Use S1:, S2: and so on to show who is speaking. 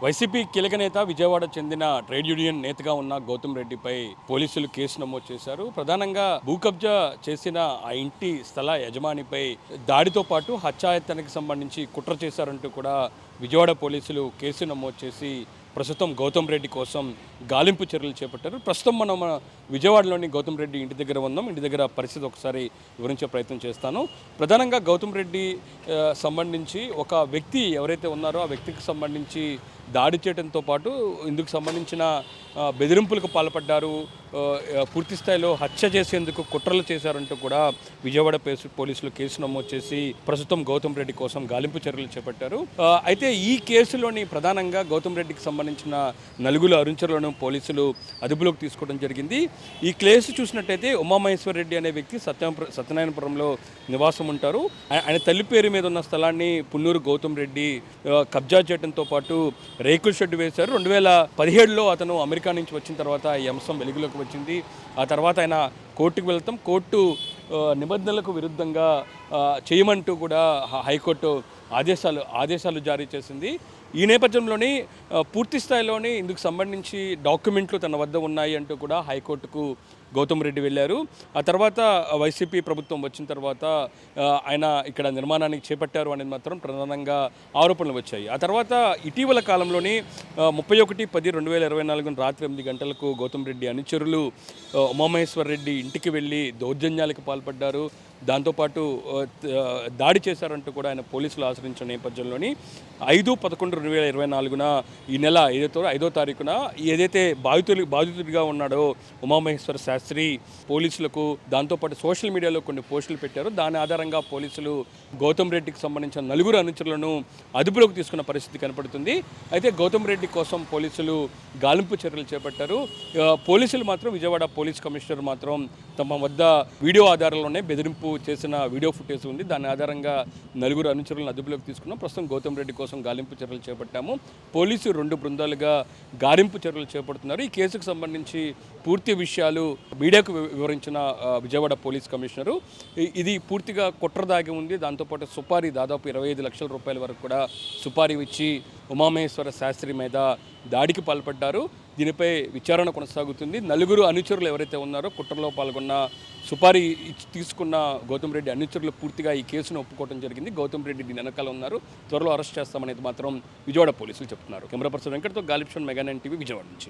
S1: YCP కీలక నేత విజయవాడ చెందిన ట్రేడ్ యూనియన్ నేతగా ఉన్న గౌతమ్ రెడ్డిపై పోలీసులు కేసు నమోదు చేశారు. ప్రధానంగా భూ కబ్జా చేసిన ఆ ఇంటి స్థల యజమానిపై దాడితో పాటు హత్యాయత్నానికి సంబంధించి కుట్ర చేశారంటూ కూడా విజయవాడ పోలీసులు కేసు నమోదు చేసి ప్రస్తుతం గౌతమ్ రెడ్డి కోసం గాలింపు చర్యలు చేపట్టారు. ప్రస్తుతం మనం విజయవాడలోని గౌతమ్ రెడ్డి ఇంటి దగ్గర ఉన్నాం. ఇంటి దగ్గర పరిస్థితి ఒకసారి వివరించే ప్రయత్నం చేస్తాను. ప్రధానంగా గౌతమ్ రెడ్డి సంబంధించి ఒక వ్యక్తి ఎవరైతే ఉన్నారో ఆ వ్యక్తికి సంబంధించి దాడి చేయడంతో పాటు ఇందుకు సంబంధించిన బెదిరింపులకు పాల్పడ్డారు, పూర్తి స్థాయిలో హత్య చేసేందుకు కుట్రలు చేశారంటూ కూడా విజయవాడ పోలీసులు కేసు నమోదు చేసి ప్రస్తుతం గౌతమ్ రెడ్డి కోసం గాలింపు చర్యలు చేపట్టారు. అయితే ఈ కేసులోని ప్రధానంగా గౌతమ్ రెడ్డికి సంబంధించిన నలుగురు అనుచరులను పోలీసులు అదుపులోకి తీసుకోవడం జరిగింది. ఈ కేసు చూసినట్టయితే ఉమామహేశ్వర్ రెడ్డి అనే వ్యక్తి సత్యనారాయణపురంలో నివాసం ఉంటారు. ఆయన తల్లి పేరు మీద ఉన్న స్థలాన్ని పున్నూరు గౌతమ్ రెడ్డి కబ్జా చేయడంతో పాటు రేకుల షెడ్ వేశారు. 2017లో అతను అమెరికా నుంచి వచ్చిన తర్వాత ఈ అంశం వెలుగులోకి వచ్చింది. ఆ తర్వాత ఆయన కోర్టుకు వెళ్తాం, కోర్టు నిబంధనలకు విరుద్ధంగా చేయమంటూ కూడా హైకోర్టు ఆదేశాలు జారీ చేసింది. ఈ నేపథ్యంలోని పూర్తి స్థాయిలోని ఇందుకు సంబంధించి డాక్యుమెంట్లు తన వద్ద ఉన్నాయి అంటూ కూడా హైకోర్టుకు గౌతమ్ రెడ్డి వెళ్ళారు. ఆ తర్వాత వైసీపీ ప్రభుత్వం వచ్చిన తర్వాత ఆయన ఇక్కడ నిర్మాణానికి చేపట్టారు అనేది మాత్రం ప్రధానంగా ఆరోపణలు వచ్చాయి. ఆ తర్వాత ఇటీవల కాలంలోని 31/10/2024 రాత్రి 8 గంటలకు గౌతమ్ రెడ్డి అనుచరులు ఉమామహేశ్వర్ రెడ్డి ఇంటికి వెళ్ళి దౌర్జన్యాలకు పాల్పడ్డారు. దాంతోపాటు దాడి చేశారంటూ కూడా ఆయన పోలీసులు ఆశ్రయించిన నేపథ్యంలోని 5/11/2024 ఈ నెల 5వ తారీఖున ఏదైతే బాధితుడిగా ఉన్నాడో ఉమామహేశ్వర శాస్త్రి పోలీసులకు దాంతోపాటు సోషల్ మీడియాలో కొన్ని పోస్టులు పెట్టారు. దాని ఆధారంగా పోలీసులు గౌతమ్ రెడ్డికి సంబంధించిన నలుగురు అనుచరులను అదుపులోకి తీసుకున్న పరిస్థితి కనపడుతుంది. అయితే గౌతమ్ రెడ్డి కోసం పోలీసులు గాలింపు చర్యలు చేపట్టారు. పోలీసులు మాత్రం విజయవాడ పోలీస్ కమిషనర్ మాత్రం తమ వద్ద వీడియో ఆధారంలోనే బెదిరింపు చేసిన వీడియో ఫుటేజ్ ఉంది. దాని ఆధారంగా నలుగురు అనుచరులను అదుపులోకి తీసుకున్నాం. ప్రస్తుతం గౌతమ్ రెడ్డి కోసం గాలింపు చర్యలు చేపట్టాము. పోలీసు 2 బృందాలుగా గాలింపు చర్యలు చేపడుతున్నారు. ఈ కేసుకు సంబంధించి పూర్తి విషయాలు మీడియాకు వివరించిన విజయవాడ పోలీస్ కమిషనరు ఇది పూర్తిగా కుట్ర దాగి ఉంది. దాంతోపాటు సుపారీ దాదాపు 25 లక్షల రూపాయల వరకు కూడా సుపారీ ఇచ్చి ఉమామహేశ్వర శాస్త్రి మీద దాడికి పాల్పడ్డారు. దీనిపై విచారణ కొనసాగుతుంది. నలుగురు అనుచరులు ఎవరైతే ఉన్నారో కుట్రలో పాల్గొన్న సుపారీ తీసుకున్న గౌతమ్ రెడ్డి అనుచరులు పూర్తిగా ఈ కేసును ఒప్పుకోవడం జరిగింది. గౌతమ్ రెడ్డి దీని వెనకాల ఉన్నారు, త్వరలో అరెస్ట్ చేస్తామనేది మాత్రం విజయవాడ పోలీసులు చెప్తున్నారు. కెమెరా పర్సన్ వెంకట్తో గాలిబ్ షోన్, మెగా 9 టీవీ, విజయవాడ నుంచి.